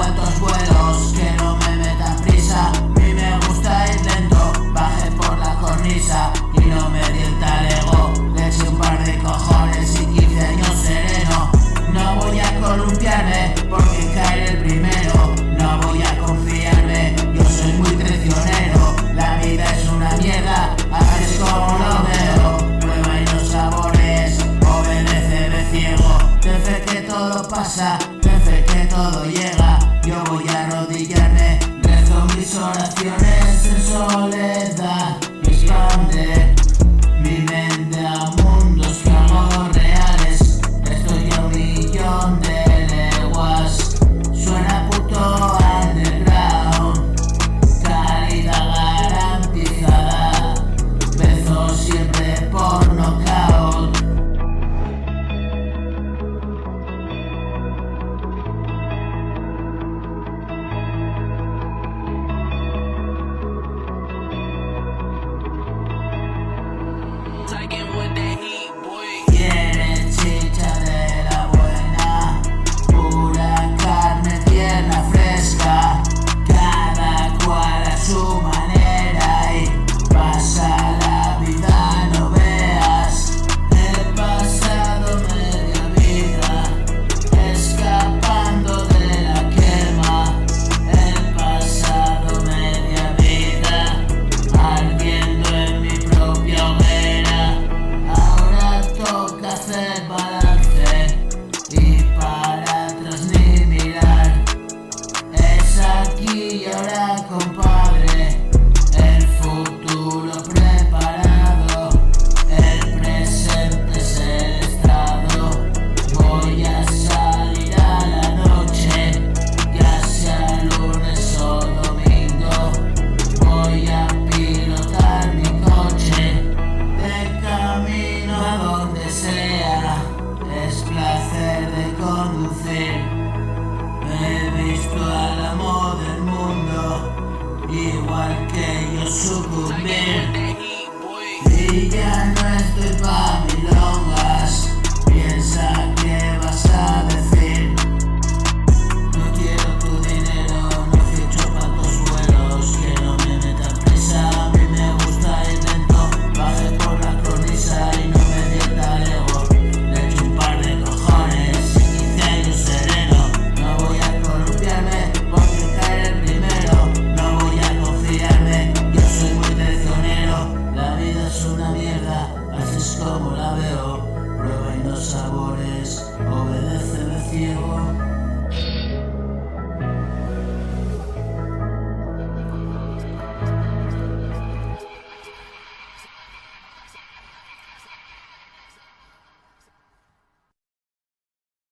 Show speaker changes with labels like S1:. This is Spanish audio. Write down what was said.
S1: altos vuelos, que no me metan prisa. A mí me gusta ir lento, baje por la cornisa y no me rienta el ego. Le eché un par de cojones y 15 años sereno. No voy a columpiarme porque caeré el primero. No voy a confiarme, yo soy muy traicionero. La vida es una mierda, así es como lo veo. Prueba y los sabores, obedece de ciego. Ten fe que todo pasa, ten fe que todo llega. Yo voy a arrodillarme, rezo mis oraciones en soledad. Expande mi mente a mundos que hago reales. Estoy a 1.000.000 de leguas. Suena puto underground, calidad garantizada. Beso siempre por knockout. Quieren chicha de la buena, pura carne tierna, fresca. Cada cual a su manera y pasa la vida, no veas el pasado media vida, escapando de la quema. El pasado media vida, ardiendo en mi propia hoguera. Ahora toca hacer balance y para atrás ni mirar. Es aquí y ahora, compadre, el futuro preparado. El presente es el estado. Voy a salir a la noche, ya sea lunes o domingo. Voy a pilotar mi coche de camino a donde sea. Es placer de conducir. He visto al amo del mundo, igual que yo, sucumbir. Y ya no estoy pa' milongas. Piensa que vas a decir. No quiero tu dinero, no ficho pa' tus vuelos, que no me metan prisa. A mí me gusta ir lento, baje por la cornisa y no me rienta el ego. Le echo un par de cojones y 15 años sereno. No voy a columpiarme porque caeré el primero. No voy a confiarme, yo soy muy traicionero. La vida es una mierda, así es como la veo. Prueba y los sabores, obedece